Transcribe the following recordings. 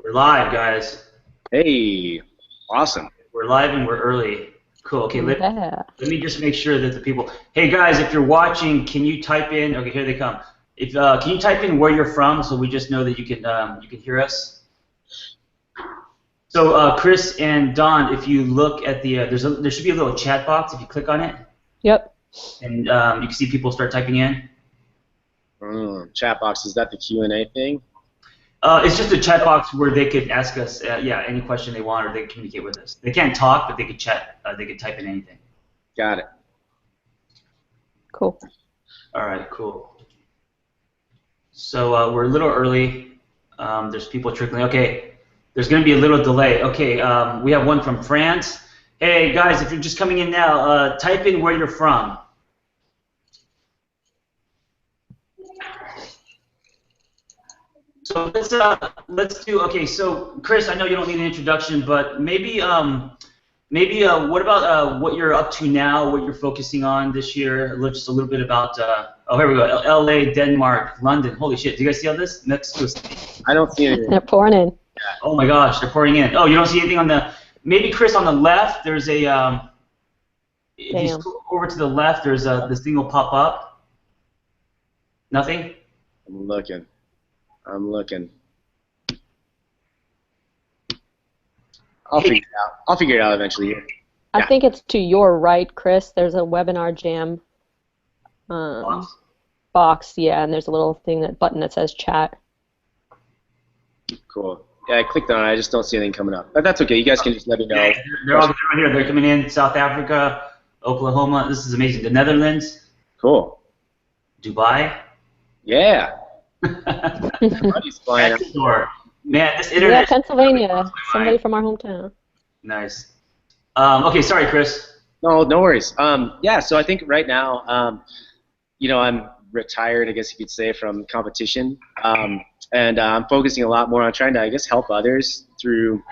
We're live, guys. Hey, awesome. We're live and we're early. Cool. Okay, Yeah. let me just make sure that the people. Hey, guys, if you're watching, can you type in? Okay, here they come. If can you type in where you're from so we just know that you can hear us? So Chris and Don, if you look at the there should be a little chat box if you click on it, Yep. and you can see people start typing in. Chat box, is that the Q&A thing? It's just a chat box where they could ask us, any question they want, or they can communicate with us. They can't talk, but they could chat. They could type in anything. Got it. Cool. All right, cool. So we're a little early. There's people trickling. Okay, there's going to be a little delay. Okay, we have one from France. Hey, guys, if you're just coming in now, type in where you're from. So let's do. Okay, so Chris, I know you don't need an introduction, but maybe what about what you're up to now, what you're focusing on this year? Just a little bit about. Oh, here we go. L.A., Denmark, London. Holy shit! Do you guys see all this? Mexico City. I don't see anything. They're pouring in. Oh my gosh, they're pouring in. Oh, you don't see anything on the. Maybe Chris on the left. There's a. If you scroll over to the left, there's this thing will pop up. Nothing. I'm looking. I'll figure it out. I'll figure it out eventually here. I think it's to your right, Chris. There's a webinar jam box, yeah, and there's a little button that says chat. Cool. Yeah, I clicked on it. I just don't see anything coming up. But that's okay. You guys can just let me know. Yeah, they're all right here. They're coming in. South Africa, Oklahoma. This is amazing. The Netherlands. Cool. Dubai. Yeah. Everybody's flying out. Man, this internet. Yeah, Pennsylvania. Somebody from our hometown. Nice. Okay, sorry, Chris. No worries. Yeah, so I think right now, I'm retired, I guess you could say, from competition, and I'm focusing a lot more on trying to, I guess, help others through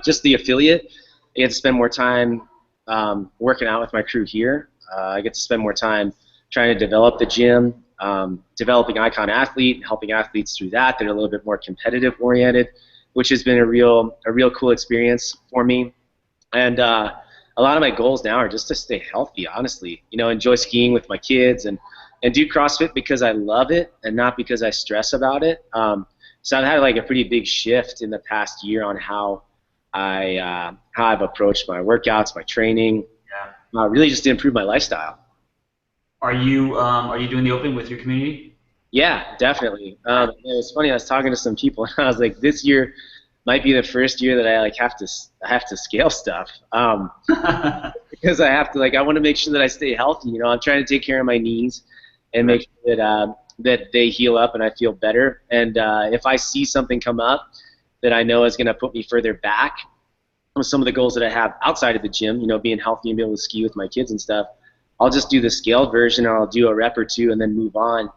just the affiliate. I get to spend more time working out with my crew here. I get to spend more time trying to develop the gym, developing Icon Athlete, helping athletes through that. They're a little bit more competitive oriented, which has been a real cool experience for me. And a lot of my goals now are just to stay healthy, honestly. Enjoy skiing with my kids and do CrossFit because I love it and not because I stress about it. So I've had like a pretty big shift in the past year on how I've approached my workouts, my training, really just to improve my lifestyle. Are you doing the Open with your community? Yeah, definitely. It was funny. I was talking to some people, and I was like, this year might be the first year that I have to scale stuff because I have to I want to make sure that I stay healthy. I'm trying to take care of my knees and make sure that they heal up and I feel better. And if I see something come up that I know is going to put me further back with some of the goals that I have outside of the gym, being healthy and being able to ski with my kids and stuff, I'll just do the scaled version, or I'll do a rep or two and then move on.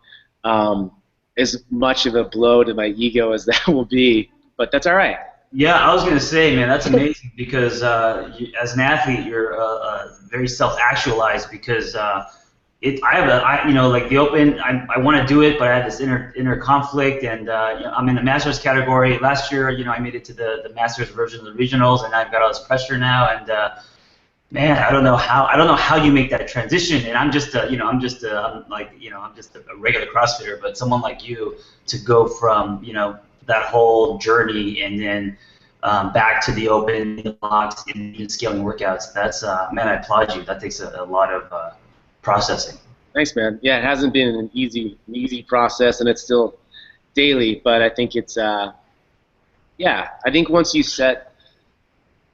As much of a blow to my ego as that will be, but that's all right. Yeah, I was gonna say, man, that's amazing because as an athlete, you're very self-actualized because like the Open, I want to do it, but I have this inner conflict, and I'm in the Masters category. Last year, I made it to the Masters version of the regionals, and I've got all this pressure now, and man, I don't know how you make that transition. And I'm just a regular CrossFitter, but someone like you to go from that whole journey and then back to the Open blocks and scaling workouts. That's man, I applaud you. That takes a lot of processing. Thanks, man. Yeah, it hasn't been an easy process, and it's still daily. But I think it's I think once you set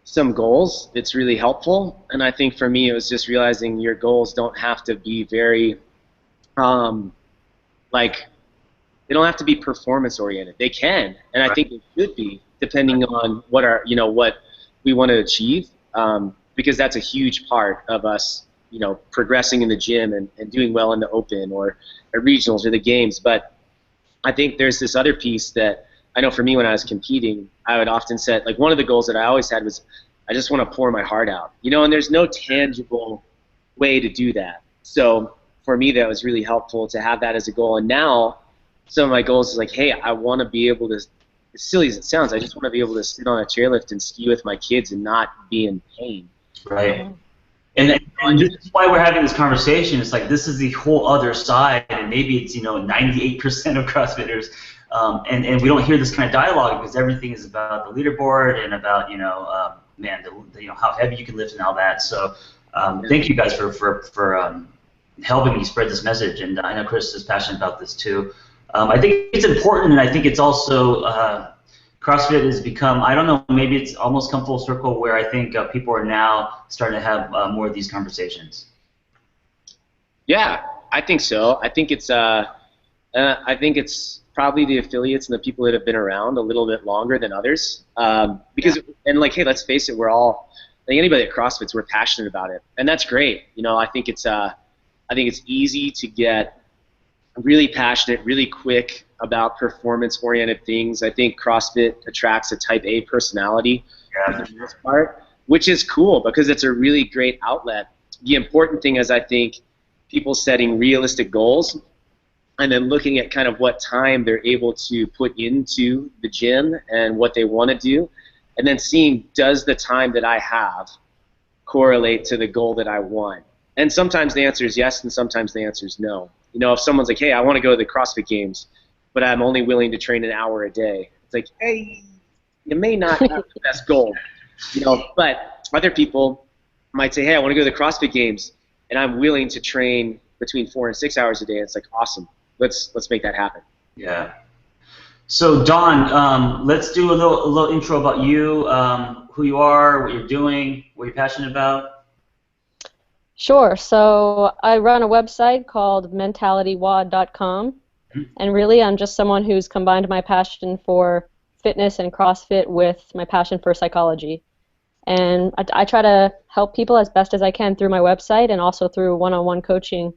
some goals, it's really helpful. And I think for me, it was just realizing your goals don't have to be very they don't have to be performance oriented. They can, and I think it should be, depending on what we want to achieve, because that's a huge part of us, progressing in the gym and doing well in the Open or at regionals or the games. But I think there's this other piece that I know for me when I was competing, I would often set, one of the goals that I always had was I just want to pour my heart out, and there's no tangible way to do that. So for me, that was really helpful to have that as a goal. And now some of my goals is hey, I want to be able to as silly as it sounds, I just want to be able to sit on a chairlift and ski with my kids and not be in pain. Right. And this is why we're having this conversation. It's like this is the whole other side, and maybe it's 98% of CrossFitters, and we don't hear this kind of dialogue because everything is about the leaderboard and about how heavy you can lift and all that. So thank you guys for helping me spread this message, and I know Chris is passionate about this too. I think it's important, and I think it's also CrossFit has become, I don't know, maybe it's almost come full circle where I think people are now starting to have more of these conversations. Yeah, I think so. I think it's probably the affiliates and the people that have been around a little bit longer than others. Because hey, let's face it, we're all, like anybody at CrossFit's, we're passionate about it, and that's great. I think it's easy to get really passionate, really quick about performance-oriented things. I think CrossFit attracts a type A personality for the most part, which is cool because it's a really great outlet. The important thing is, I think, people setting realistic goals and then looking at kind of what time they're able to put into the gym and what they want to do, and then seeing, does the time that I have correlate to the goal that I want? And sometimes the answer is yes, and sometimes the answer is no. If someone's like, hey, I want to go to the CrossFit Games, but I'm only willing to train an hour a day. It's like, hey, you may not have the best goal, but other people might say, hey, I want to go to the CrossFit Games, and I'm willing to train between 4 and 6 hours a day. It's like, awesome. Let's make that happen. Yeah. So Don, let's do a little intro about you, who you are, what you're doing, what you're passionate about. Sure. So I run a website called mentalitywad.com. And really, I'm just someone who's combined my passion for fitness and CrossFit with my passion for psychology. And I try to help people as best as I can through my website and also through one-on-one coaching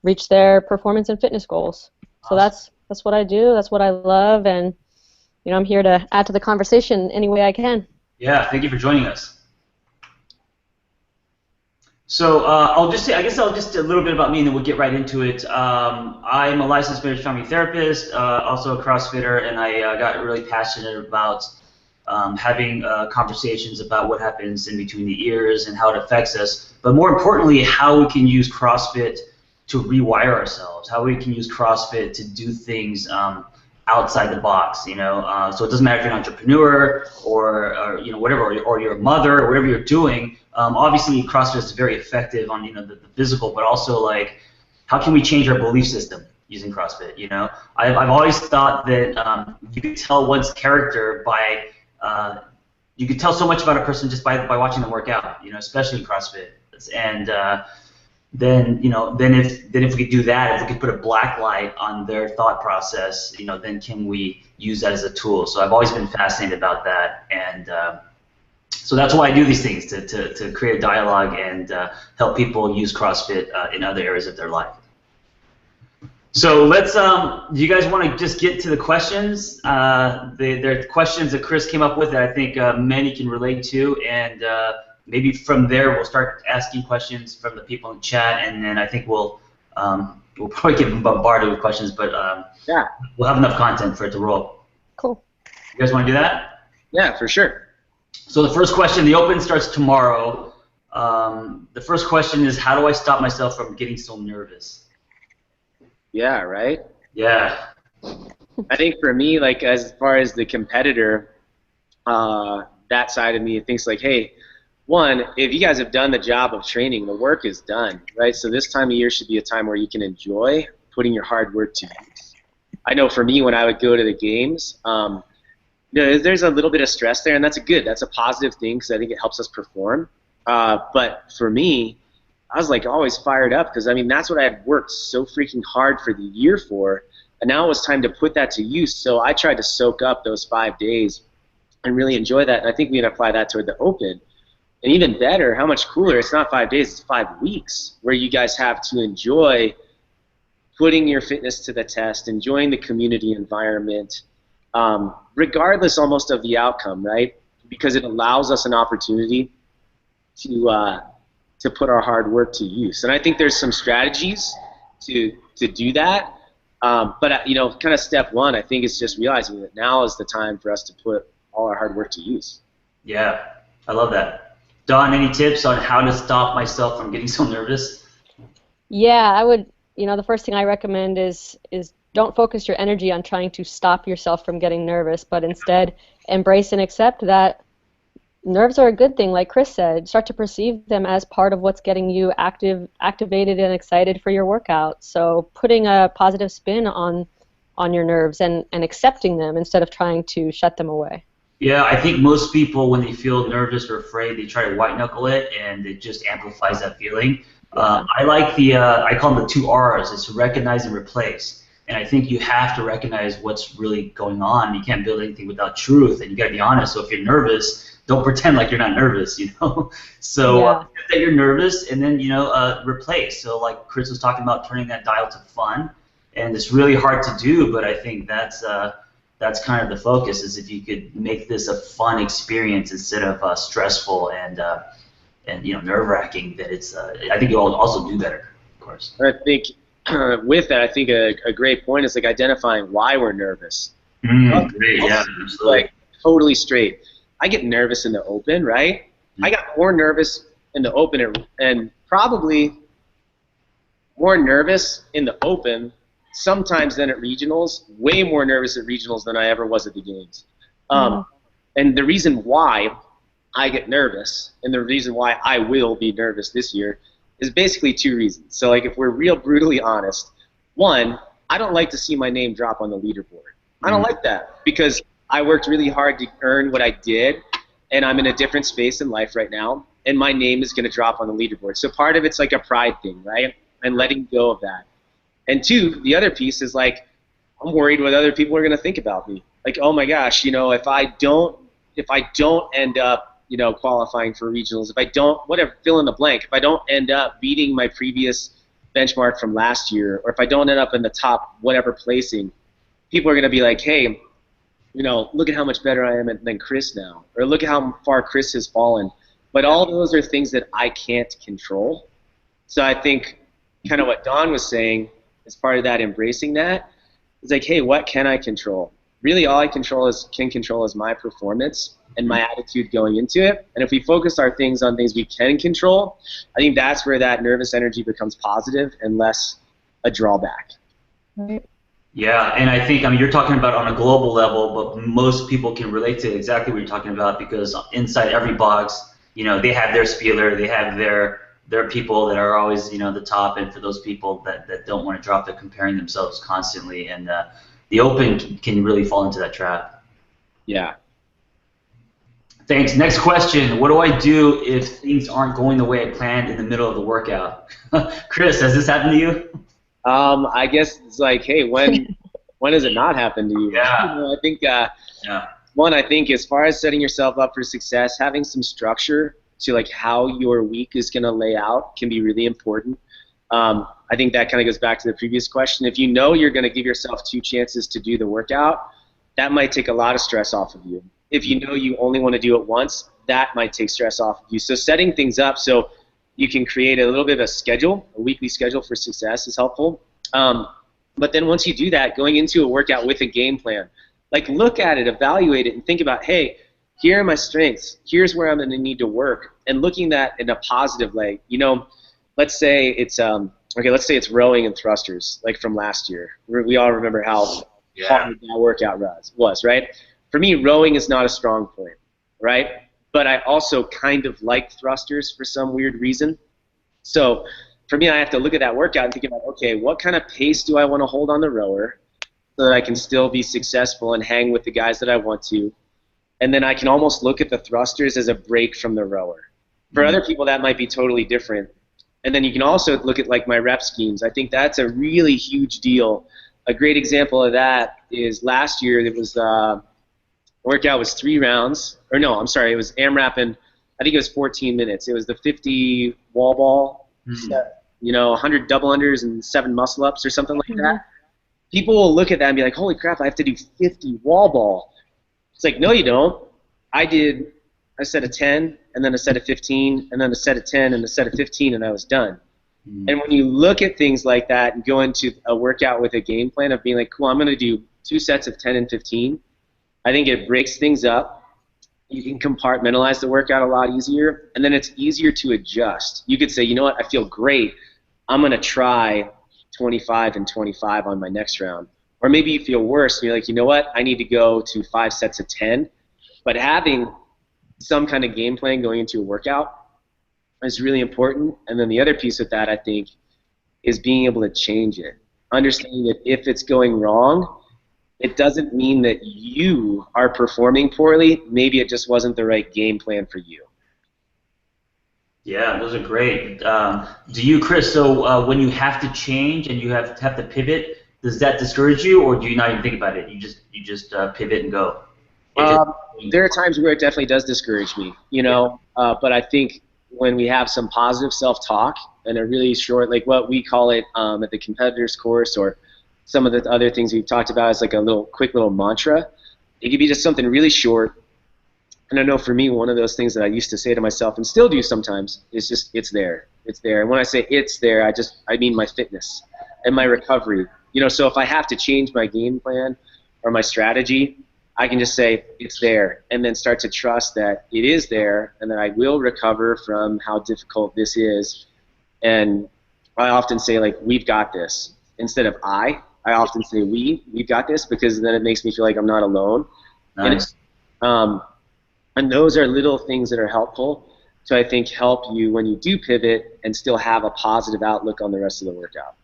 reach their performance and fitness goals. So that's what I do. That's what I love. And, I'm here to add to the conversation any way I can. Yeah, thank you for joining us. So I'll just a little bit about me, and then we'll get right into it. I'm a licensed marriage family therapist, also a CrossFitter, and I got really passionate about having conversations about what happens in between the ears and how it affects us, but more importantly, how we can use CrossFit to rewire ourselves, how we can use CrossFit to do things outside the box, so it doesn't matter if you're an entrepreneur or whatever, or you're a mother or whatever you're doing. Obviously, CrossFit is very effective on the physical, but also like how can we change our belief system using CrossFit? I've always thought that you could tell one's character by you could tell so much about a person just by watching them work out, especially in CrossFit. And then if we could do that, if we could put a black light on their thought process, then can we use that as a tool? So I've always been fascinated about that, and so that's why I do these things, to create a dialogue and help people use CrossFit in other areas of their life. So let's, do you guys want to just get to the questions? They're questions that Chris came up with that I think many can relate to, and maybe from there we'll start asking questions from the people in the chat, and then I think we'll probably get bombarded with questions, but we'll have enough content for it to roll. Cool. You guys want to do that? Yeah, for sure. So the first question, the Open starts tomorrow. The first question is, how do I stop myself from getting so nervous? Yeah, right? Yeah. I think for me, like as far as the competitor, that side of me thinks like, hey, one, if you guys have done the job of training, the work is done, right? So this time of year should be a time where you can enjoy putting your hard work to use. I know for me, when I would go to the games, there's a little bit of stress there, and that's a positive thing because I think it helps us perform. But for me, I was like always fired up because that's what I had worked so freaking hard for the year for, and now it was time to put that to use. So I tried to soak up those 5 days and really enjoy that, and I think we can apply that toward the Open. And even better, how much cooler, it's not 5 days, it's 5 weeks where you guys have to enjoy putting your fitness to the test, enjoying the community environment, regardless almost of the outcome, right? Because it allows us an opportunity to put our hard work to use. And I think there's some strategies to do that. But you know, kind of step one, I think, is just realizing that now is the time for us to put all our hard work to use. Yeah, I love that. Don, any tips on how to stop myself from getting so nervous? Yeah, I would, the first thing I recommend is don't focus your energy on trying to stop yourself from getting nervous, but instead embrace and accept that nerves are a good thing, like Chris said. Start to perceive them as part of what's getting you activated and excited for your workout. So putting a positive spin on your nerves and accepting them instead of trying to shut them away. Yeah, I think most people, when they feel nervous or afraid, they try to white knuckle it, and it just amplifies that feeling. I like I call them the 2 R's. It's recognize and replace. And I think you have to recognize what's really going on. You can't build anything without truth, and you got to be honest. So if you're nervous, don't pretend like you're not nervous, So that you're nervous, and then, replace. So like Chris was talking about, turning that dial to fun, and it's really hard to do, but I think that's kind of the focus, is if you could make this a fun experience instead of stressful and nerve-wracking, that it's I think you'll also do better, of course. I think with that, I think a great point is like identifying why we're nervous. Great, yeah, absolutely. Like totally straight. I get nervous in the open, right? I got more nervous in the open and probably more nervous in the open sometimes than at regionals, way more nervous at regionals than I ever was at the games. And the reason why I get nervous and the reason why I will be nervous this year is basically 2 reasons. So like if we're real brutally honest, one, I don't like to see my name drop on the leaderboard. I don't like that because I worked really hard to earn what I did, and I'm in a different space in life right now, and my name is going to drop on the leaderboard. So part of it's like a pride thing, right? And letting go of that. And 2, the other piece is like, I'm worried what other people are going to think about me. Like, oh my gosh, if I don't end up, qualifying for regionals, if I don't, whatever, fill in the blank, if I don't end up beating my previous benchmark from last year, or if I don't end up in the top whatever placing, people are going to be like, hey, look at how much better I am than Chris now, or look at how far Chris has fallen. But all those are things that I can't control. So I think kind of what Don was saying, as part of that, embracing that, is like, hey, what can I control? Really, all I can control is my performance and my attitude going into it. And if we focus our things on things we can control, I think that's where that nervous energy becomes positive and less a drawback. Right. Yeah, and I think, you're talking about on a global level, but most people can relate to exactly what you're talking about, because inside every box, they have their Spealler, they have their people that are always, the top, and for those people that don't want to drop, they're comparing themselves constantly, and the Open can really fall into that trap. Yeah. Thanks. Next question. What do I do if things aren't going the way I planned in the middle of the workout? Chris, has this happened to you? I guess it's like, hey, when does it not happen to you? Yeah. I think one, I think as far as setting yourself up for success, having some structure to like how your week is going to lay out can be really important. I think that kind of goes back to the previous question. If you know you're going to give yourself 2 chances to do the workout, that might take a lot of stress off of you. If you know you only want to do it once, that might take stress off of you. So setting things up so you can create a little bit of a schedule, a weekly schedule for success is helpful. But then once you do that, going into a workout with a game plan, like look at it, evaluate it, and think about, hey, here are my strengths. Here's where I'm going to need to work, and looking at that in a positive light. Let's say it's let's say it's rowing and thrusters, like from last year. We all remember how hard that workout was, right? For me, rowing is not a strong point, right? But I also kind of like thrusters for some weird reason. So for me, I have to look at that workout and think about, okay, what kind of pace do I want to hold on the rower so that I can still be successful and hang with the guys that I want to? And then I can almost look at the thrusters as a break from the rower. For other people, that might be totally different. And then you can also look at like my rep schemes. I think that's a really huge deal. A great example of that is last year it was workout was 3 rounds. Or no, I'm sorry, it was AMRAP, and I think it was 14 minutes. It was the 50 wall ball, 100 double unders and 7 muscle ups or something like that. People will look at that and be like, holy crap, I have to do 50 wall ball. It's like, no, you don't. I did a set of 10, and then a set of 15, and then a set of 10, and a set of 15, and I was done. And when you look at things like that and go into a workout with a game plan of being like, cool, I'm going to do 2 sets of 10 and 15, I think it breaks things up. You can compartmentalize the workout a lot easier, and then it's easier to adjust. You could say, you know what, I feel great. I'm going to try 25 and 25 on my next round. Or maybe you feel worse, and you're like, you know what, I need to go to 5 sets of 10. But having some kind of game plan going into a workout is really important. And then the other piece with that, I think, is being able to change it. Understanding that if it's going wrong, it doesn't mean that you are performing poorly. Maybe it just wasn't the right game plan for you. Yeah, those are great. Do you, Chris, so when you have to change and you have to pivot, does that discourage you, or do you not even think about it? You just pivot and go? There are times where it definitely does discourage me, you know, but I think when we have some positive self-talk and a really short, like what we call it at the competitors course, or some of the other things we've talked about is like a quick little mantra. It could be just something really short. And I know for me, one of those things that I used to say to myself and still do sometimes is just, it's there. It's there. And when I say it's there, I mean my fitness and my recovery. You know, so if I have to change my game plan or my strategy, I can just say it's there, and then start to trust that it is there and that I will recover from how difficult this is. And I often say, like, we've got this. Instead of I often say we've got this, because then it makes me feel like I'm not alone. Nice. And those are little things that are helpful to, I think, help you when you do pivot and still have a positive outlook on the rest of the workout.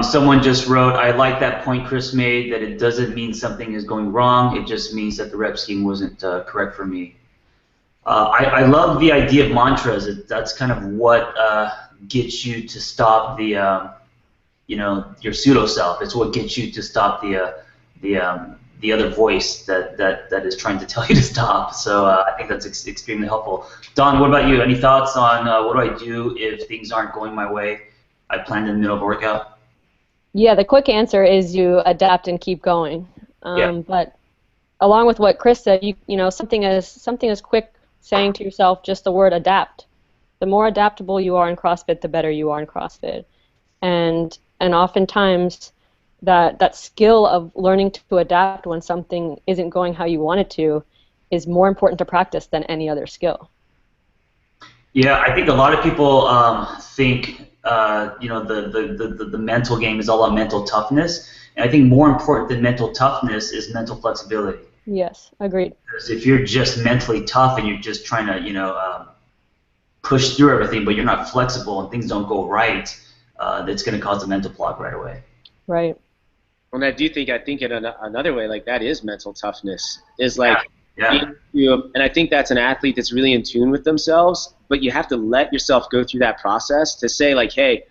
Someone just wrote, I like that point Chris made, that it doesn't mean something is going wrong, it just means that the rep scheme wasn't correct for me. I love the idea of mantras. That's kind of what gets you to stop the, your pseudo self. It's what gets you to stop the other voice that is trying to tell you to stop. So I think that's extremely helpful. Don, what about you? Any thoughts on what do I do if things aren't going my way? I planned in the middle of a workout. Yeah, the quick answer is you adapt and keep going. Yeah. But along with what Chris said, something as quick saying to yourself just the word adapt. The more adaptable you are in CrossFit, the better you are in CrossFit. And oftentimes that skill of learning to adapt when something isn't going how you want it to is more important to practice than any other skill. Yeah, I think a lot of people think the mental game is all about mental toughness, and I think more important than mental toughness is mental flexibility. Yes, agreed. Because if you're just mentally tough and you're just trying to push through everything, but you're not flexible and things don't go right, that's going to cause a mental block right away. Right. And I think in another way, like, that is mental toughness. Is like, yeah. And I think that's an athlete that's really in tune with themselves, but you have to let yourself go through that process to say, like, hey,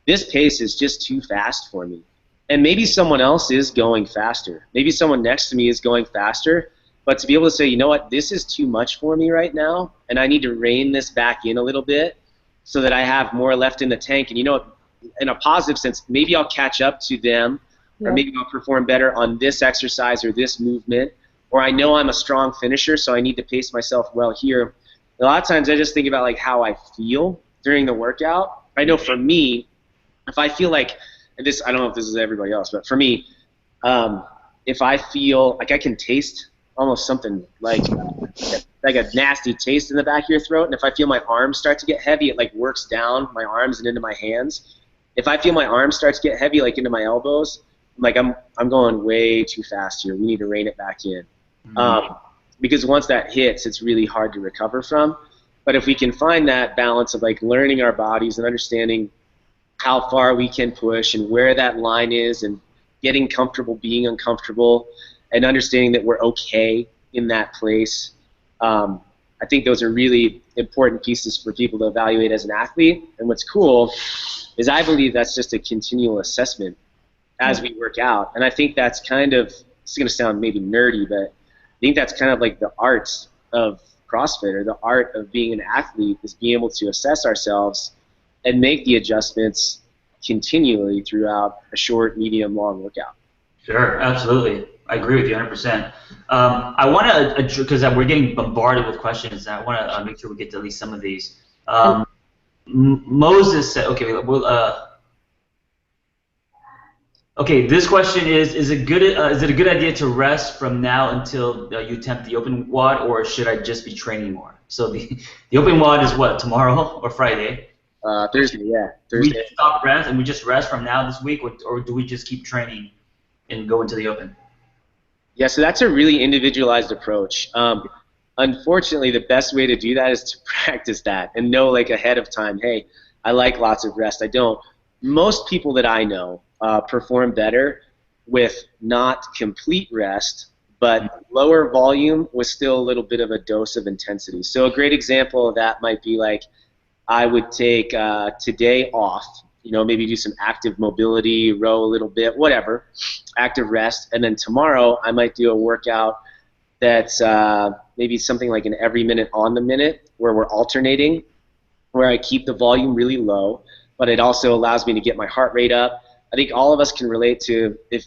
this pace is just too fast for me. And maybe someone else is going faster. Maybe someone next to me is going faster, but to be able to say, you know what, this is too much for me right now, and I need to rein this back in a little bit so that I have more left in the tank. And, in a positive sense, maybe I'll catch up to them, or maybe I'll perform better on this exercise or this movement, or I know I'm a strong finisher, so I need to pace myself well here. A lot of times I just think about, like, how I feel during the workout. I know for me, if I feel like, and this, I don't know if this is everybody else, but for me, if I feel like I can taste almost something like a nasty taste in the back of your throat, and if I feel my arms start to get heavy, it, like, works down my arms and into my hands. If I feel my arms start to get heavy, like, into my elbows, like, I'm going way too fast here. We need to rein it back in. Because once that hits, it's really hard to recover from. But if we can find that balance of, like, learning our bodies and understanding how far we can push and where that line is, and getting comfortable being uncomfortable, and understanding that we're okay in that place, I think those are really important pieces for people to evaluate as an athlete. And what's cool is I believe that's just a continual assessment as we work out. And I think that's kind of, it's going to sound maybe nerdy, but I think that's kind of like the art of CrossFit, or the art of being an athlete, is being able to assess ourselves and make the adjustments continually throughout a short, medium, long workout. Sure, absolutely. I agree with you 100%. I want to, because we're getting bombarded with questions, and I want to make sure we get to at least some of these. Moses said, okay, well, okay, this question is it a good idea to rest from now until you attempt the open WOD, or should I just be training more? So the open WOD is what, tomorrow or Friday? Thursday, yeah. Do Thursday. we stop rest and we just rest from now this week, or do we just keep training and go into the open? Yeah, so that's a really individualized approach. Unfortunately, the best way to do that is to practice that and know like ahead of time, hey, I like lots of rest. I don't. Most people that I know perform better with not complete rest, but lower volume with still a little bit of a dose of intensity. So a great example of that might be like I would take today off, maybe do some active mobility, row a little bit, whatever, active rest, and then tomorrow I might do a workout that's maybe something like an every minute on the minute where we're alternating, where I keep the volume really low, but it also allows me to get my heart rate up. I think all of us can relate to if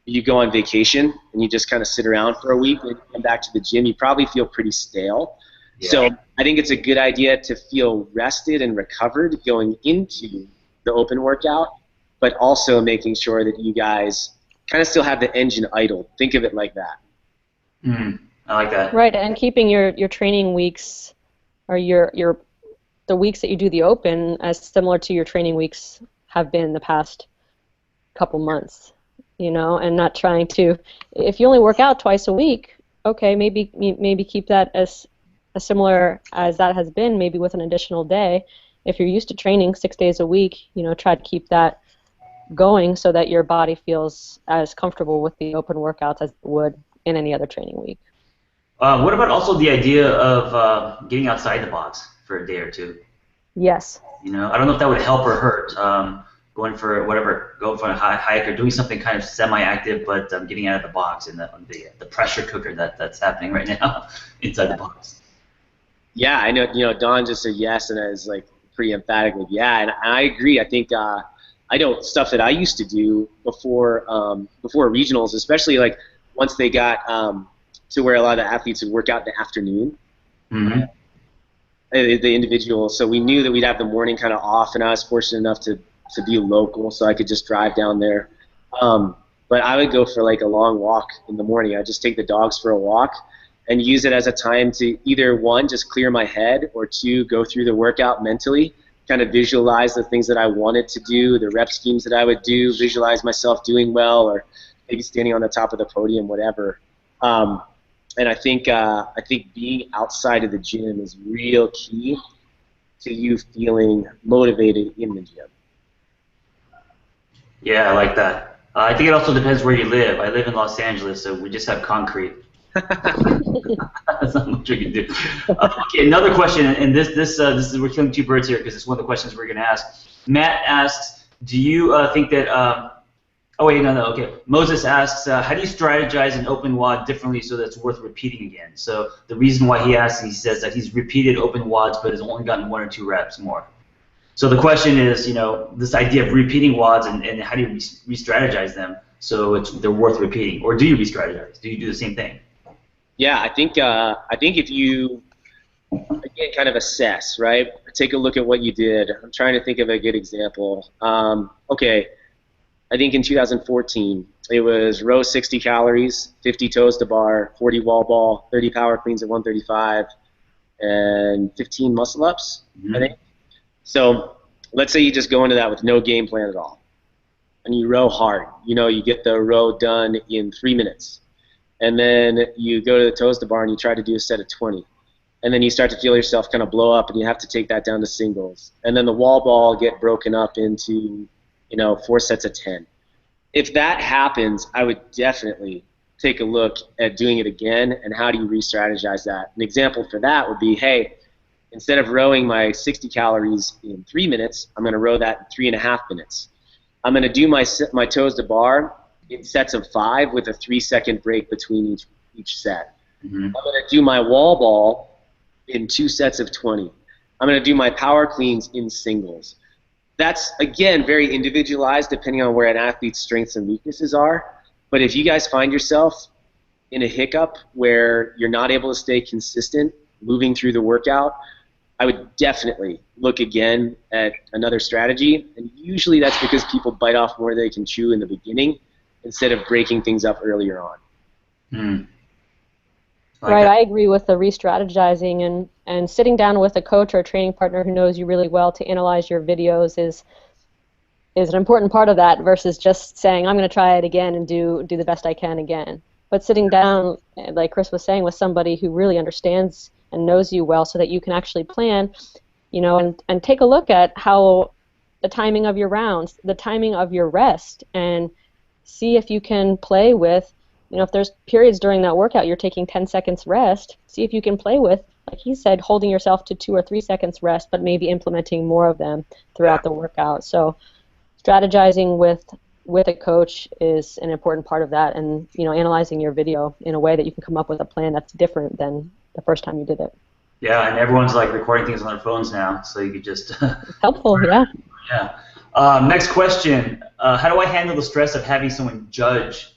you go on vacation and you just kind of sit around for a week and you come back to the gym, you probably feel pretty stale. Yeah. So I think it's a good idea to feel rested and recovered going into the open workout, but also making sure that you guys kind of still have the engine idle. Think of it like that. I like that. Right, and keeping your training weeks or the weeks that you do the open as similar to your training weeks have been the past couple months, and not trying to, if you only work out twice a week, okay, maybe keep that as similar as that has been, maybe with an additional day. If you're used to training 6 days a week, try to keep that going so that your body feels as comfortable with the open workouts as it would in any other training week. What about also the idea of getting outside the box for a day or two? Yes. I don't know if that would help or hurt. Going for a hike or doing something kind of semi-active, but getting out of the box and the pressure cooker that's happening right now inside the box. Yeah, I know. Don just said yes, and I was like pretty emphatic with yeah, and I agree. I think I know stuff that I used to do before regionals, especially like once they got to where a lot of the athletes would work out in the afternoon. Mm-hmm. The individual, so we knew that we'd have the morning kind of off, and I was fortunate enough to be local, so I could just drive down there. But I would go for like a long walk in the morning. I'd just take the dogs for a walk and use it as a time to either, one, just clear my head, or two, go through the workout mentally, kind of visualize the things that I wanted to do, the rep schemes that I would do, visualize myself doing well, or maybe standing on the top of the podium, whatever. And I think being outside of the gym is real key to you feeling motivated in the gym. Yeah, I like that. I think it also depends where you live. I live in Los Angeles, so we just have concrete. That's not much we can do. Okay, another question, and this is we're killing two birds here because it's one of the questions we're going to ask. Matt asks, do you think that? Oh wait, no. Okay, Moses asks, how do you strategize an open WOD differently so that it's worth repeating again? So the reason why he asks, he says that he's repeated open WODs but has only gotten 1 or 2 reps more. So the question is, this idea of repeating WODs and how do you re-strategize them so they're worth repeating, or do you re-strategize? Do you do the same thing? Yeah, I think if you again kind of assess, right? Take a look at what you did. I'm trying to think of a good example. Okay, I think in 2014 it was row 60 calories, 50 toes to bar, 40 wall ball, 30 power cleans at 135, and 15 muscle ups. Mm-hmm. I think. So let's say you just go into that with no game plan at all, and you row hard. You get the row done in 3 minutes. And then you go to the toes to bar and you try to do a set of 20. And then you start to feel yourself kind of blow up and you have to take that down to singles. And then the wall ball get broken up into, 4 sets of 10. If that happens, I would definitely take a look at doing it again, and how do you re-strategize that? An example for that would be, hey, instead of rowing my 60 calories in 3 minutes, I'm going to row that in 3.5 minutes. I'm going to do my toes to bar in sets of 5 with a 3-second break between each set. Mm-hmm. I'm going to do my wall ball in 2 sets of 20. I'm going to do my power cleans in singles. That's, again, very individualized depending on where an athlete's strengths and weaknesses are. But if you guys find yourself in a hiccup where you're not able to stay consistent moving through the workout, I would definitely look again at another strategy. And usually that's because people bite off more than they can chew in the beginning instead of breaking things up earlier on. Right, I agree with the re-strategizing, and sitting down with a coach or a training partner who knows you really well to analyze your videos is an important part of that versus just saying, I'm going to try it again and do the best I can again. But sitting down, like Chris was saying, with somebody who really understands and knows you well so that you can actually plan, and take a look at how the timing of your rounds, the timing of your rest, and see if you can play with, if there's periods during that workout you're taking 10 seconds rest, see if you can play with, like he said, holding yourself to 2 or 3 seconds rest, but maybe implementing more of them throughout the workout. So strategizing with a coach is an important part of that, and analyzing your video in a way that you can come up with a plan that's different than the first time you did it. Yeah, and everyone's like recording things on their phones now, so you could just it's helpful, yeah. Yeah. Next question. How do I handle the stress of having someone judge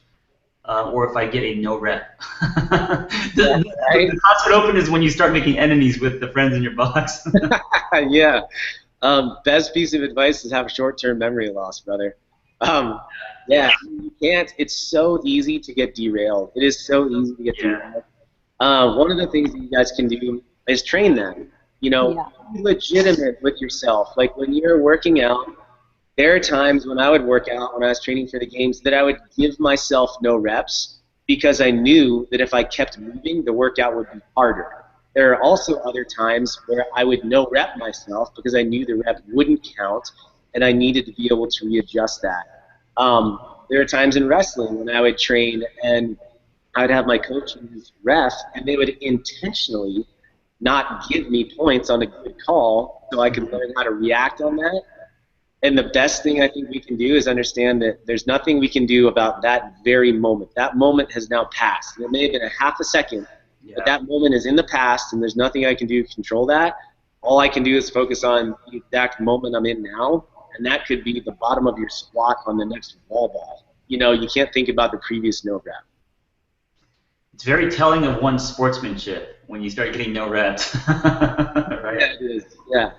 or if I get a no rep? The CrossFit Open is when you start making enemies with the friends in your box. Yeah. Best piece of advice is have short-term memory loss, brother. Yeah, you can't. It's so easy to get derailed. It is so easy to get derailed. One of the things that you guys can do is train them. Be legitimate with yourself. Like when you're working out, there are times when I would work out when I was training for the games that I would give myself no reps because I knew that if I kept moving, the workout would be harder. There are also other times where I would no rep myself because I knew the rep wouldn't count and I needed to be able to readjust that. There are times in wrestling when I would train and I would have my coaches ref and they would intentionally not give me points on a good call so I could learn how to react on that. And the best thing I think we can do is understand that there's nothing we can do about that very moment. That moment has now passed. And it may have been a half a second, but that moment is in the past and there's nothing I can do to control that. All I can do is focus on the exact moment I'm in now, and that could be the bottom of your squat on the next wall ball. You can't think about the previous no rep. It's very telling of one's sportsmanship when you start getting no reps. Right? Yeah, it is. Yeah.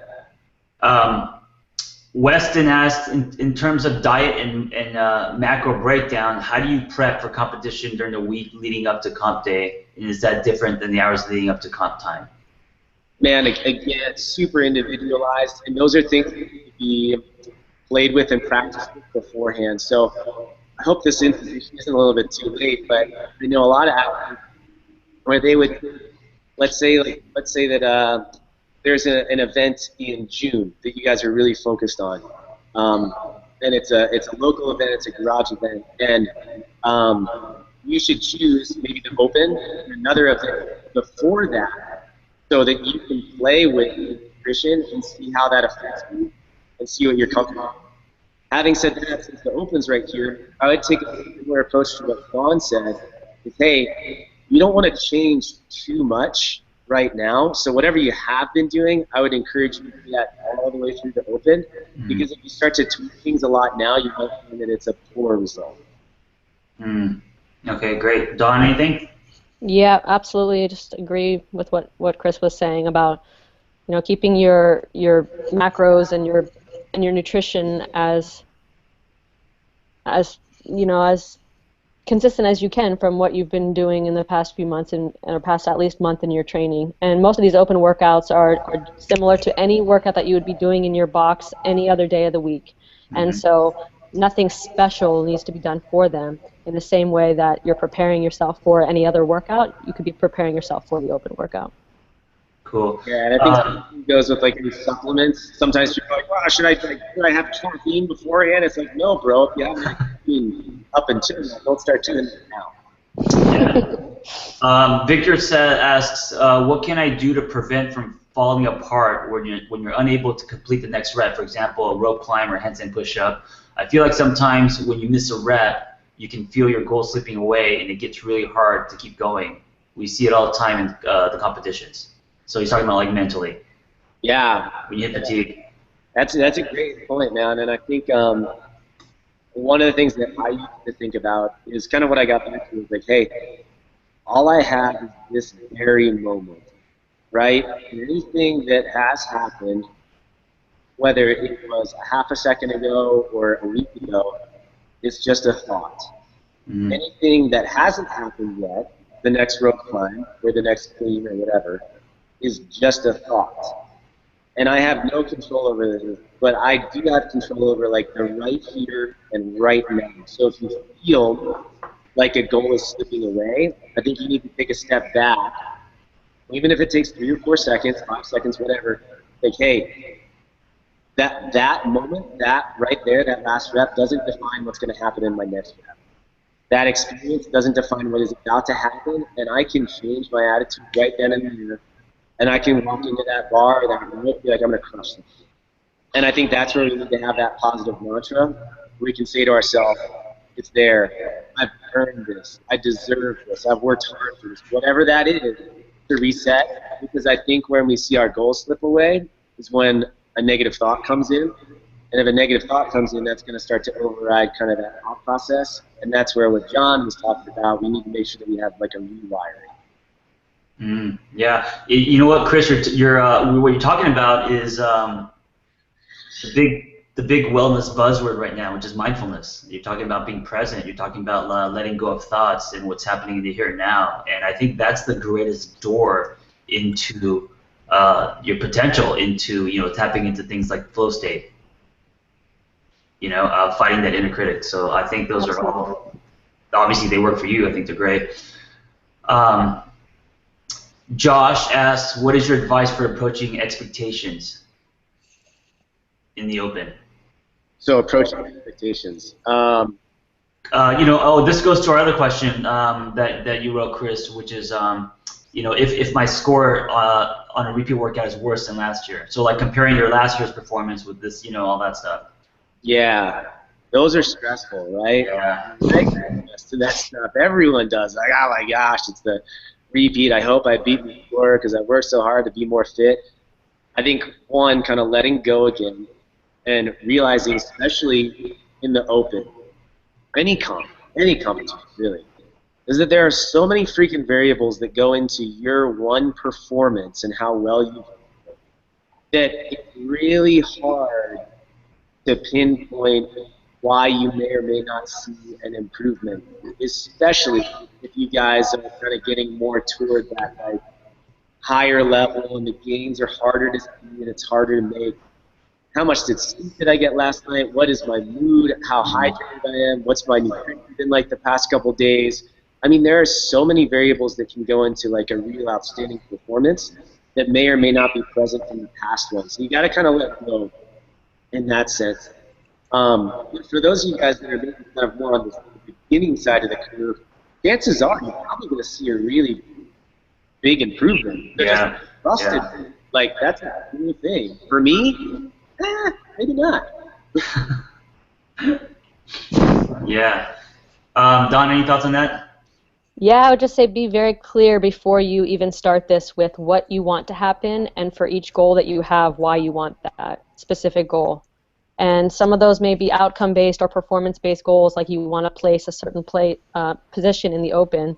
Weston asked, in terms of diet and macro breakdown, how do you prep for competition during the week leading up to comp day? And is that different than the hours leading up to comp time? Man, again, super individualized, and those are things that need to be played with and practiced beforehand. So I hope this information isn't a little bit too late, but I know a lot of athletes where they would, let's say that there's an event in June that you guys are really focused on, and it's a local event, it's a garage event, and you should choose maybe the Open and another event before that so that you can play with nutrition and see how that affects you and see what you're comfortable with. Having said that, since the Open's right here, I would take a similar approach to what Vaughn said, is, hey, you don't want to change too much right now, so whatever you have been doing, I would encourage you to do that all the way through the Open, because if you start to tweak things a lot now, you might find that it's a poor result. Okay, great. Dawn, anything? Yeah, absolutely. I just agree with what Chris was saying about keeping your macros and your nutrition as consistent as you can from what you've been doing in the past few months or past at least month in your training. And most of these Open workouts are similar to any workout that you would be doing in your box any other day of the week. And so nothing special needs to be done for them. In the same way that you're preparing yourself for any other workout, you could be preparing yourself for the Open workout. Cool. Yeah, and I think it goes with like these supplements. Sometimes you're like, wow, should I have caffeine beforehand? It's like, no, bro. If you have caffeine up until now, don't start doing it now. Yeah. Victor asks, what can I do to prevent from falling apart when you're unable to complete the next rep? For example, a rope climb or handstand push-up. I feel like sometimes when you miss a rep, you can feel your goal slipping away, and it gets really hard to keep going. We see it all the time in the competitions. So he's talking about like mentally. Yeah. When you hit fatigue. That's a great point, man. And I think one of the things that I used to think about is kind of what I got back to is like, hey, all I have is this very moment. right? And anything that has happened, whether it was a half a second ago or a week ago, is just a thought. Anything that hasn't happened yet, the next rope climb or the next clean or whatever, is just a thought. And I have no control over this, but I do have control over like the right here and right now. So if you feel like a goal is slipping away, I think you need to take a step back, even if it takes 3 or 4 seconds, 5 seconds, whatever. Like, hey, that moment, that right there, that last rep doesn't define what's going to happen in my next rep. That experience doesn't define what is about to happen, and I can change my attitude right then and there. And I can walk into that bar or that room and be like, I'm going to crush this. And I think that's where we need to have that positive mantra. We can say to ourselves, it's there. I've earned this. I deserve this. I've worked hard for this. Whatever that is, to reset. Because I think when we see our goals slip away is when a negative thought comes in. And if a negative thought comes in, that's going to start to override kind of that thought process. And that's where what John was talking about, we need to make sure that we have like a rewiring. Yeah, you know what, Chris? What you're talking about is the big wellness buzzword right now, which is mindfulness. You're talking about being present. You're talking about letting go of thoughts and what's happening in the here and now. And I think that's the greatest door into your potential, into tapping into things like flow state. Fighting that inner critic. So I think those are all obviously they work for you. I think they're great. Josh asks, what is your advice for approaching expectations in the open? So approaching expectations. This goes to our other question that you wrote, Chris, which is, if my score on a repeat workout is worse than last year. So like comparing your last year's performance with this, all that stuff. Yeah, those are stressful, right? Yeah. To that stuff, everyone does. Like, oh my gosh, it's the repeat. I hope I beat my score because I worked so hard to be more fit. I think one, kind of letting go again and realizing, especially in the open, any competition really, is that there are so many freaking variables that go into your one performance and how well you do that it's really hard to pinpoint why you may or may not see an improvement, especially if you guys are kind of getting more toward that like higher level and the gains are harder to see and it's harder to make. How much sleep did I get last night? What is my mood? How hydrated I am? What's my nutrition been like the past couple days? I mean, there are so many variables that can go into like a real outstanding performance that may or may not be present in the past one. So you got to kind of let go in that sense. For those of you guys that are maybe kind of more on the beginning side of the curve, chances are you're probably going to see a really big improvement. They're just trusted. Yeah. Like, that's a cool thing. For me, maybe not. Yeah. Don, any thoughts on that? Yeah, I would just say be very clear before you even start this with what you want to happen, and for each goal that you have, why you want that specific goal. And some of those may be outcome-based or performance-based goals, like you want to place a certain position in the open.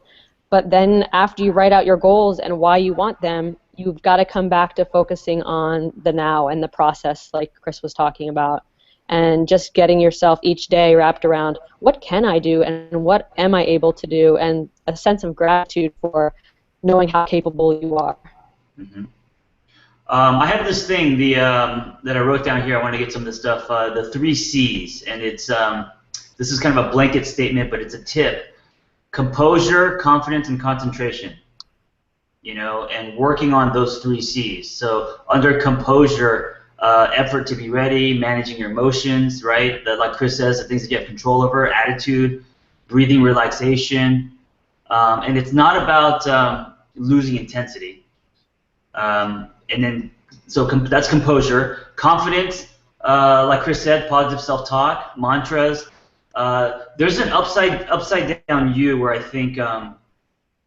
But then after you write out your goals and why you want them, you've got to come back to focusing on the now and the process, like Chris was talking about, and just getting yourself each day wrapped around what can I do and what am I able to do, and a sense of gratitude for knowing how capable you are. Mm-hmm. I have this thing that I wrote down here. I want to get some of this stuff. The 3 C's, and it's this is kind of a blanket statement, but it's a tip: composure, confidence, and concentration. And working on those 3 C's. So under composure, effort to be ready, managing your emotions, right? Like Chris says, the things that you have control over, attitude, breathing, relaxation, and it's not about losing intensity. And then, so that's composure. Confidence, like Chris said, positive self-talk, mantras. There's an upside down you where I think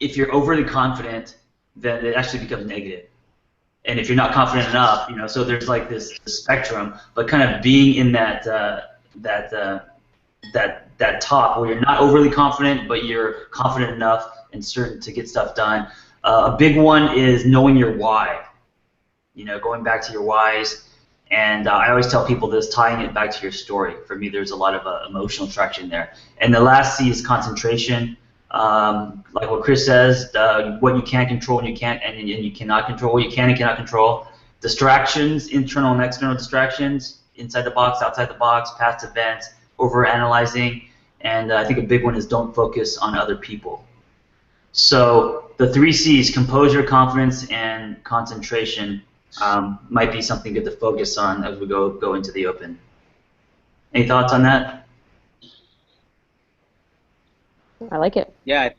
if you're overly confident, then it actually becomes negative. And if you're not confident enough, so there's like this spectrum, but kind of being in that top where you're not overly confident, but you're confident enough and certain to get stuff done. A big one is knowing your why. You know, going back to your whys. And I always tell people this, tying it back to your story. For me, there's a lot of emotional traction there. And the last C is concentration. Like what Chris says, what you can control and you can't, and you cannot control. What you can and cannot control. Distractions, internal and external distractions, inside the box, outside the box, past events, over-analyzing. And I think a big one is don't focus on other people. So the 3 C's, composure, confidence, and concentration, might be something good to focus on as we go into the Open. Any thoughts on that? I like it. Yeah,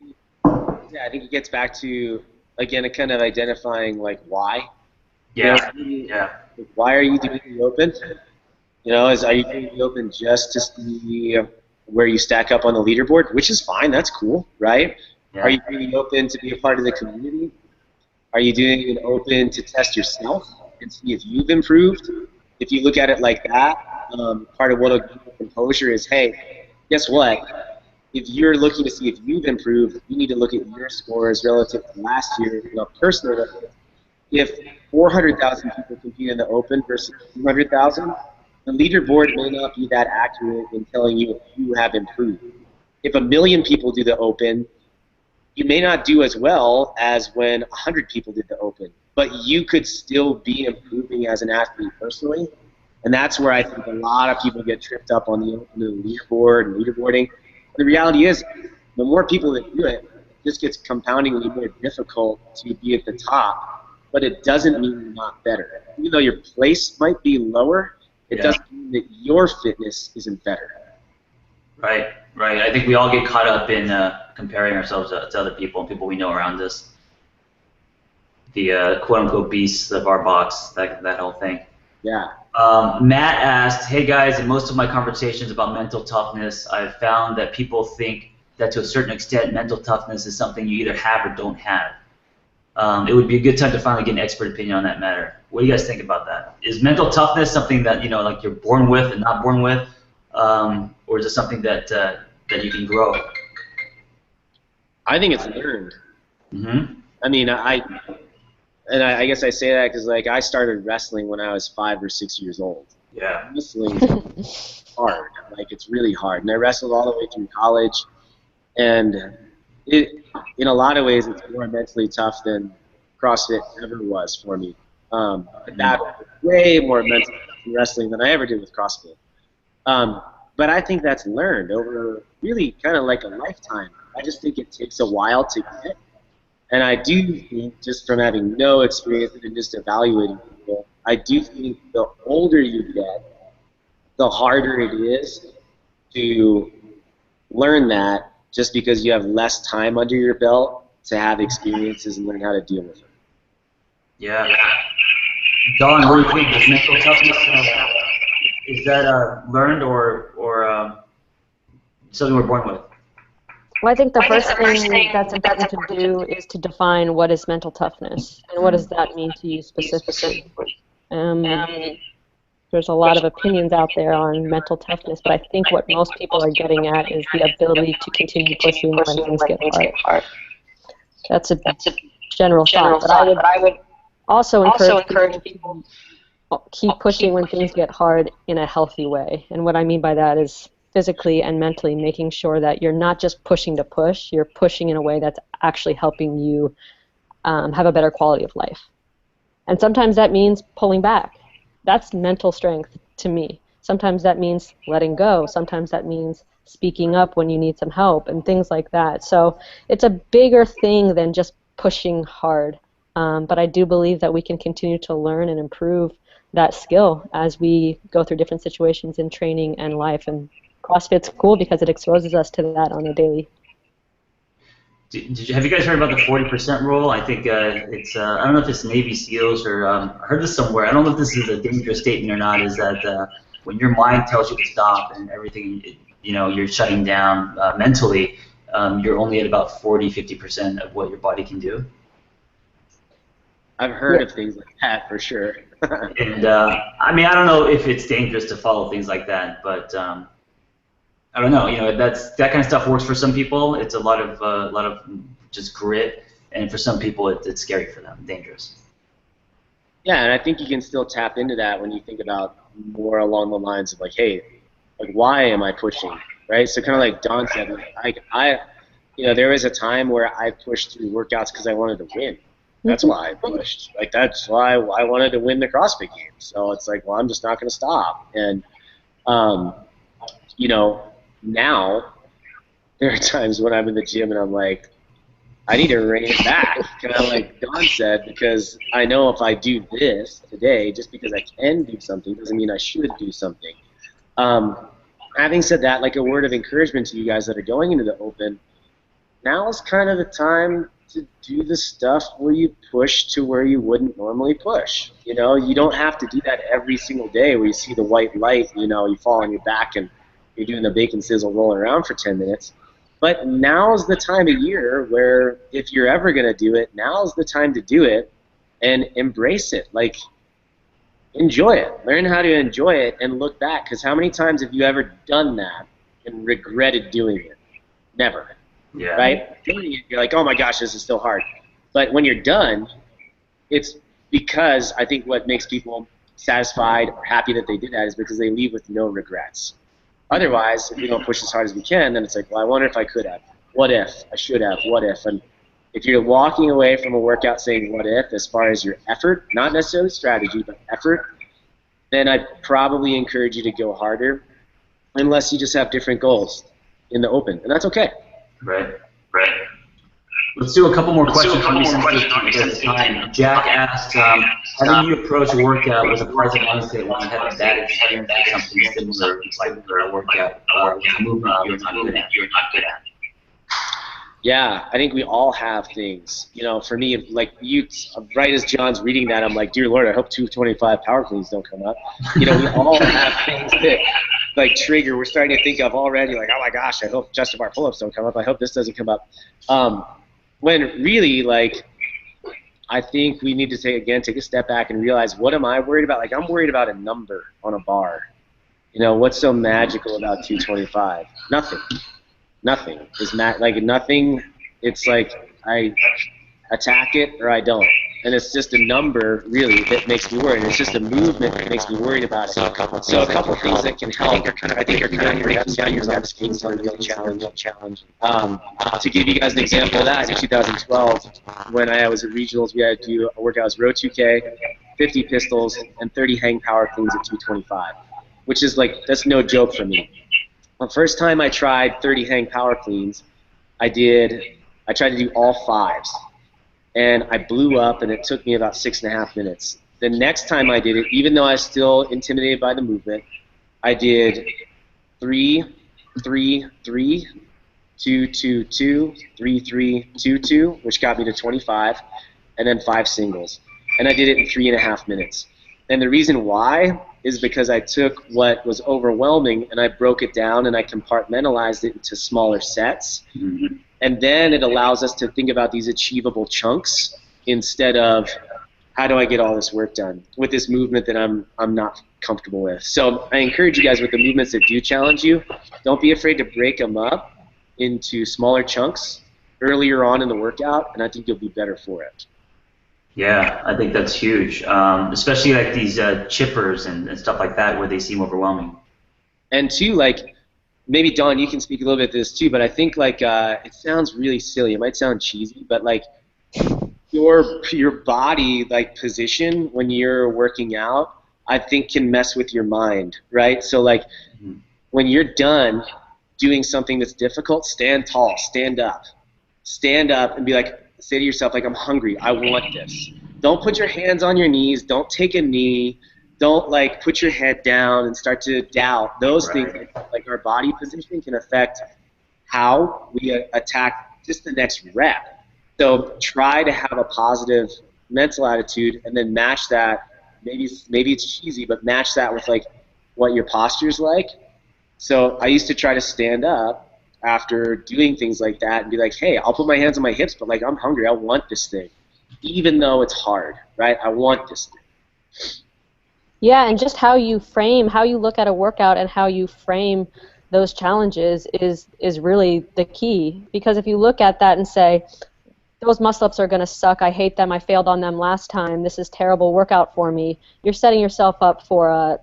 I think it gets back to, again, a kind of identifying like why. Yeah. Yeah. Why are you doing the Open? You know, are you doing the Open just to see where you stack up on the leaderboard, which is fine, that's cool, right? Yeah. Are you doing the Open to be a part of the community? Are you doing an Open to test yourself and see if you've improved? If you look at it like that, part of what'll give you composure is, hey, guess what? If you're looking to see if you've improved, you need to look at your scores relative to last year, you know, personally. If 400,000 people compete in the Open versus 200,000, the leaderboard may not be that accurate in telling you if you have improved. If 1 million people do the Open, you may not do as well as when 100 people did the Open, but you could still be improving as an athlete personally, and that's where I think a lot of people get tripped up on the Open and the leaderboard and leaderboarding. The reality is, the more people that do it, it just gets compoundingly more difficult to be at the top, but it doesn't mean you're not better. Even though your place might be lower, it doesn't mean that your fitness isn't better. Right, right. I think we all get caught up in comparing ourselves to other people and people we know around us. The quote-unquote beasts of our box, that whole thing. Yeah. Matt asked, hey guys, in most of my conversations about mental toughness, I've found that people think that to a certain extent mental toughness is something you either have or don't have. It would be a good time to finally get an expert opinion on that matter. What do you guys think about that? Is mental toughness something that, you know, like you're born with and not born with, or is it something that you can grow? I think it's learned. Mm-hmm. I mean, I guess I say that because like I started wrestling when I was 5 or 6 years old. Yeah. Wrestling is hard. Like it's really hard, and I wrestled all the way through college, and it, in a lot of ways, it's more mentally tough than CrossFit ever was for me. That was way more mental wrestling than I ever did with CrossFit. But I think that's learned over really kind of like a lifetime. I just think it takes a while to get. And I do think, just from having no experience and just evaluating people, I do think the older you get, the harder it is to learn that just because you have less time under your belt to have experiences and learn how to deal with it. Yeah. Don, what do you think? Is mental toughness, is that learned or something we're born with? Well, I think the first thing that's important to do is to define what is mental toughness and what does that mean to you specifically. There's a lot of opinions out there on mental toughness, but I think what most people are getting at is the ability to continue pushing when things get hard. That's a general thought, but I would also encourage people to keep pushing when things get hard in a healthy way. And what I mean by that is physically and mentally making sure that you're not just pushing to push, you're pushing in a way that's actually helping you have a better quality of life. And sometimes that means pulling back. That's mental strength to me. Sometimes that means letting go. Sometimes that means speaking up when you need some help and things like that. So it's a bigger thing than just pushing hard. But I do believe that we can continue to learn and improve that skill as we go through different situations in training and life. And CrossFit's cool because it exposes us to that on a daily. Have you guys heard about the 40% rule? I think it's, I don't know if it's Navy SEALs or I heard this somewhere. I don't know if this is a dangerous statement or not, is that when your mind tells you to stop and everything, you know, you're shutting down mentally, you're only at about 40-50% of what your body can do. I've heard of things like that for sure. And I mean, I don't know if it's dangerous to follow things like that, but I don't know. You know, that kind of stuff works for some people. It's a lot of just grit and for some people it's scary for them, dangerous. Yeah, and I think you can still tap into that when you think about more along the lines of like, hey, like why am I pushing, right? So kind of like Don said, like there was a time where I pushed through workouts because I wanted to win. That's why I pushed. Like that's why I wanted to win the CrossFit Games. So it's like, well, I'm just not going to stop. And now there are times when I'm in the gym and I'm like, I need to rein it back, kind of like Don said, because I know if I do this today, just because I can do something doesn't mean I should do something. Having said that, like a word of encouragement to you guys that are going into the Open, now is kind of the time to do the stuff where you push to where you wouldn't normally push. You don't have to do that every single day where you see the white light, you fall on your back and you're doing the bacon sizzle rolling around for 10 minutes. But now's the time of year where if you're ever going to do it, now's the time to do it and embrace it. Like, enjoy it. Learn how to enjoy it and look back. Because how many times have you ever done that and regretted doing it? Never. Yeah. Right? Doing it, you're like, oh my gosh, this is so hard. But when you're done, it's because I think what makes people satisfied or happy that they did that is because they leave with no regrets. Otherwise, if we don't push as hard as we can, then it's like, well, I wonder if I could have. What if? I should have. What if? And if you're walking away from a workout saying what if as far as your effort, not necessarily strategy, but effort, then I'd probably encourage you to go harder unless you just have different goals in the Open. And that's okay. Right. Let's do a couple more questions. Jack asked, how do you approach a workout with a present mindset when you have a bad experience with something similar, like a workout or a movement you're not good at? Yeah, I think we all have things. For me, like right as John's reading that, I'm like, dear Lord, I hope 225 power cleans don't come up. We all have things that like trigger. We're starting to think of already, like, oh my gosh, I hope just bar pull-ups don't come up. I hope this doesn't come up. When really, like, I think we need to take a step back and realize, what am I worried about? Like, I'm worried about a number on a bar. What's so magical about 225? Nothing is nothing. It's like I attack it or I don't, and it's just a number really that makes me worried. It's just a movement that makes me worried about it. So a couple things that can help. I think are kind of breaking down your reps being a real challenge. To give you guys an example of that, in 2012, when I was at regionals, we had to do a workout as row 2K, 50 pistols, and 30 hang power cleans at 225, which is like, that's no joke for me. The first time I tried 30 hang power cleans, I tried to do all fives, and I blew up, and it took me about 6.5 minutes. The next time I did it, even though I was still intimidated by the movement, I did 3, 3, 3, 2, 2, 2, 3, 3, 2, 2, which got me to 25, and then 5 singles. And I did it in 3.5 minutes. And the reason why is because I took what was overwhelming and I broke it down and I compartmentalized it into smaller sets. Mm-hmm. And then it allows us to think about these achievable chunks instead of how do I get all this work done with this movement that I'm not comfortable with. So I encourage you guys with the movements that do challenge you, don't be afraid to break them up into smaller chunks earlier on in the workout, and I think you'll be better for it. Yeah, I think that's huge, especially like these chippers and stuff like that where they seem overwhelming. And too, like, maybe Dawn, you can speak a little bit to this too, but I think like it sounds really silly. It might sound cheesy, but like your body like position when you're working out, I think can mess with your mind, right? So like when you're done doing something that's difficult, stand tall, stand up and be like, say to yourself, like, I'm hungry, I want this. Don't put your hands on your knees, don't take a knee, don't like put your head down and start to doubt. Those things, like our body positioning can affect how we attack just the next rep. So try to have a positive mental attitude and then match that, maybe it's cheesy, but match that with like what your posture's like. So I used to try to stand up after doing things like that and be like, hey, I'll put my hands on my hips, but like I'm hungry, I want this thing. Even though it's hard, right? I want this thing. Yeah, and just how you look at a workout and how you frame those challenges is really the key. Because if you look at that and say, those muscle-ups are going to suck. I hate them. I failed on them last time. This is terrible workout for me. You're setting yourself up for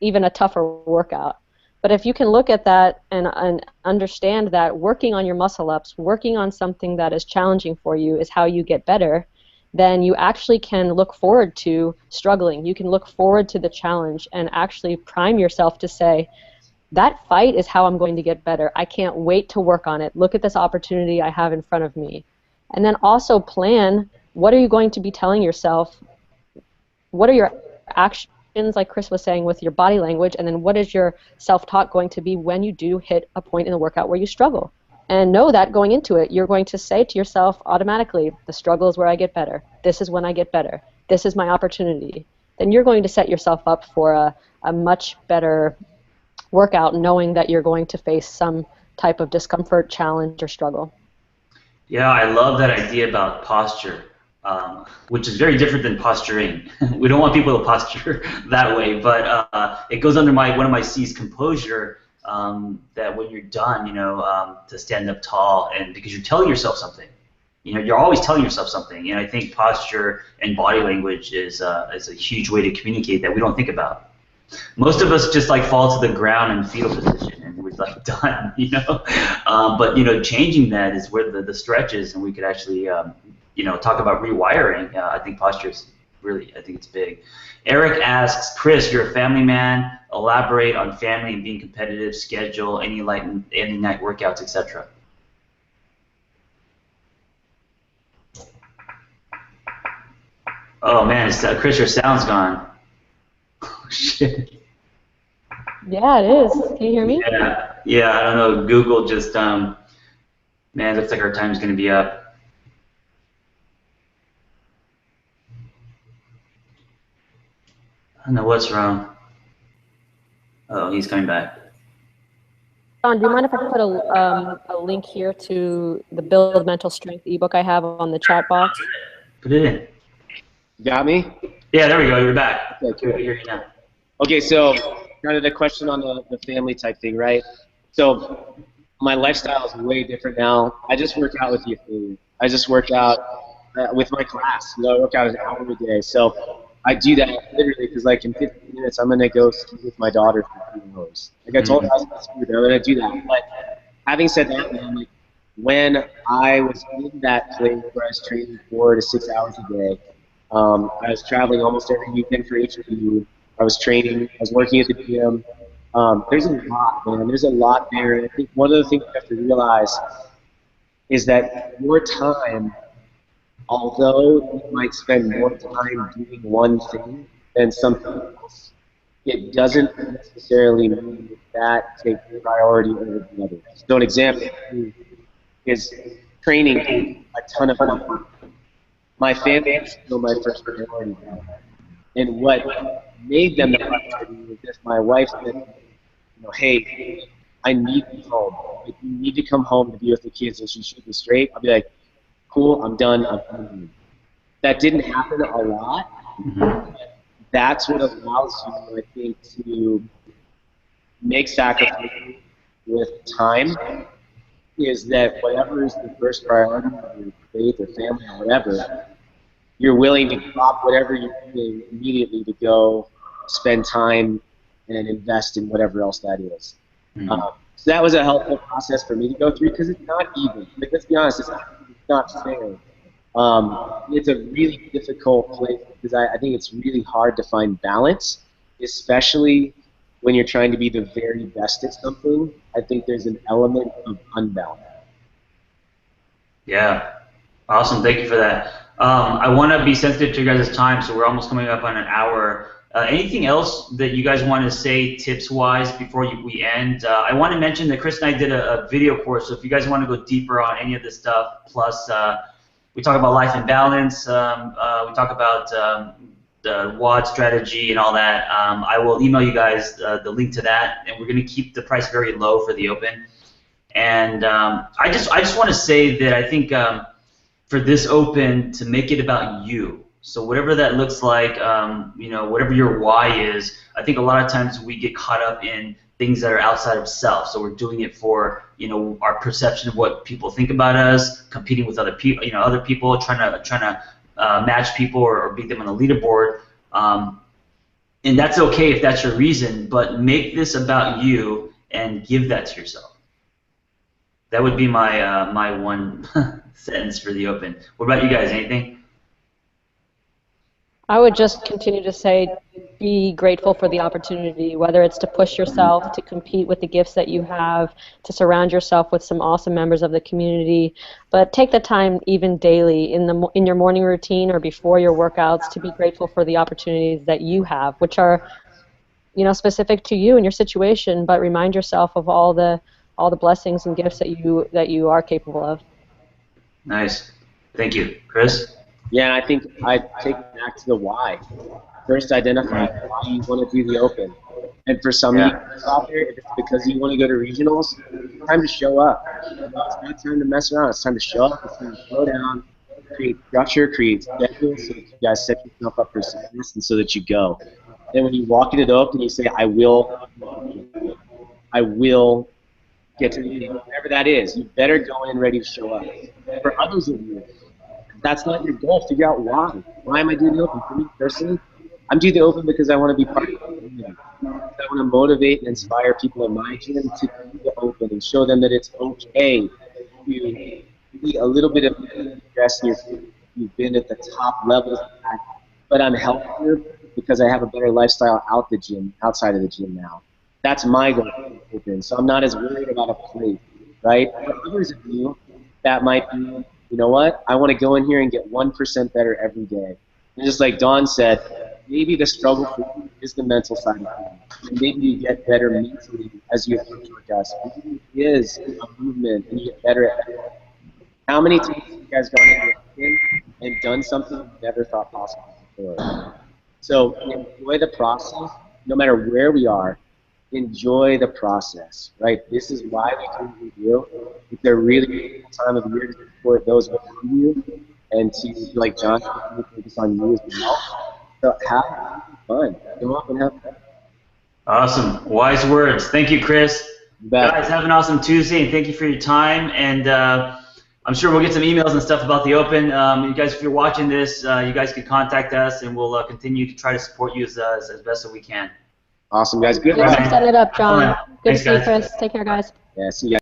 even a tougher workout. But if you can look at that and understand that working on your muscle-ups, working on something that is challenging for you is how you get better, then you actually can look forward to struggling. You can look forward to the challenge and actually prime yourself to say, that fight is how I'm going to get better. I can't wait to work on it. Look at this opportunity I have in front of me. And then also plan, what are you going to be telling yourself? What are your actions, like Chris was saying, with your body language? And then what is your self-talk going to be when you do hit a point in the workout where you struggle? And know that going into it, you're going to say to yourself automatically, the struggle is where I get better. This is when I get better. This is my opportunity. Then you're going to set yourself up for a much better workout, knowing that you're going to face some type of discomfort, challenge, or struggle. Yeah, I love that idea about posture, which is very different than posturing. We don't want people to posture that way, but it goes under one of my C's, composure, that when you're done, to stand up tall, and because you're telling yourself something. You're always telling yourself something, and I think posture and body language is a huge way to communicate that we don't think about. Most of us just fall to the ground in fetal position, and we're done, But changing that is where the stretch is, and we could actually, talk about rewiring. I think posture is really, I think it's big. Eric asks, Chris, you're a family man. Elaborate on family and being competitive. Schedule any night workouts, etc. Oh man, Chris, your sound's gone. Oh shit. Yeah, it is. Can you hear me? Yeah. I don't know. Google just, man, looks like our time's going to be up. I don't know what's wrong. Oh, he's coming back. John, do you mind if I put a link here to the Build Mental Strength ebook I have on the chat box? Put it in. Got me? Yeah, there we go. You're back. Okay, cool. I hear you now. Okay, so kind of the question on the family type thing, right? So my lifestyle is way different now. I just work out with the affiliate. I just work out with my class. I work out an hour a day. So I do that literally because in 15 minutes I'm going to go ski with my daughter for 3 hours. I told her I was going to ski with her. I'm going to do that. But having said that, man, when I was in that place where I was training 4 to 6 hours a day, I was traveling almost every weekend for HQ. I was training. I was working at the gym. There's a lot, man. There's a lot there. And I think one of the things you have to realize is that your time, although you might spend more time doing one thing than something else, it doesn't necessarily mean that takes priority over the others. So an example is training a ton of money. My family is still my first priority. And what made them the priority was just my wife said, hey, I need you home. You need to come home to be with the kids, and she shoot me straight. I'll be like, cool, I'm done. I'm done. That didn't happen a lot. Mm-hmm. That's what allows you, I think, to make sacrifices with time, is that whatever is the first priority, your faith or family or whatever, you're willing to drop whatever you're doing immediately to go spend time and invest in whatever else that is. Mm-hmm. So that was a helpful process for me to go through because it's not even. Let's be honest, it's not fair. It's a really difficult place because I think it's really hard to find balance, especially when you're trying to be the very best at something. I think there's an element of unbalance. Yeah, awesome. Thank you for that. I want to be sensitive to your guys' time, so we're almost coming up on an hour. Anything else that you guys want to say tips-wise before we end? I want to mention that Chris and I did a video course, so if you guys want to go deeper on any of this stuff, plus we talk about life and balance, we talk about the WOD strategy and all that, I will email you guys the link to that, and we're going to keep the price very low for the Open. And I just want to say that I think for this Open, to make it about you. So whatever that looks like, whatever your why is, I think a lot of times we get caught up in things that are outside of self. So we're doing it for, our perception of what people think about us, competing with other people, other people, trying to match people or beat them on the leaderboard. And that's okay if that's your reason, but make this about you and give that to yourself. That would be my my one sentence for the Open. What about you guys? Anything? I would just continue to say, be grateful for the opportunity, whether it's to push yourself, to compete with the gifts that you have, to surround yourself with some awesome members of the community. But take the time, even daily, in your morning routine or before your workouts, to be grateful for the opportunities that you have, which are, specific to you and your situation. But remind yourself of all the blessings and gifts that you are capable of. Nice. Thank you. Chris? Yeah, and I think I take it back to the why. First, identify why you want to do the Open. And for some of you out there, if it's because you want to go to regionals, it's time to show up. It's not time to mess around. It's time to show up. It's time to slow down, create structure, create schedule, so that you guys set yourself up for success and so that you go. And when you walk into the Open, you say, I will get to the meeting, whatever that is. You better go in ready to show up. For others of you, that's not your goal. Figure out why. Why am I doing the Open? For me personally, I'm doing the Open because I want to be part of the community. I want to motivate and inspire people in my gym to do the Open and show them that it's okay to be a little bit of stress in your food. You've been at the top levels, but I'm healthier because I have a better lifestyle outside of the gym now. That's my goal for the Open. So I'm not as worried about a plate, right? For others of you, that might be, you know what? I want to go in here and get 1% better every day. And just like Dawn said, maybe the struggle for you is the mental side of things. And maybe you get better mentally as you approach workouts. Maybe it is a movement and you get better at that. How many times have you guys gone in and done something you never thought possible before? So enjoy the process, no matter where we are. Enjoy the process, right? This is why we do what we do. It's a really beautiful time of year to support those around you and to, like John, focus on you as well. So have fun. Come up and have fun. Awesome. Wise words. Thank you, Chris. Guys, have an awesome Tuesday, and thank you for your time. And I'm sure we'll get some emails and stuff about the Open. You guys, if you're watching this, you guys can contact us, and we'll continue to try to support you as best as we can. Awesome, guys. Good. Thanks for setting it up, John. Good Thanks, to see you, guys. Chris. Take care, guys. Yeah, see you guys.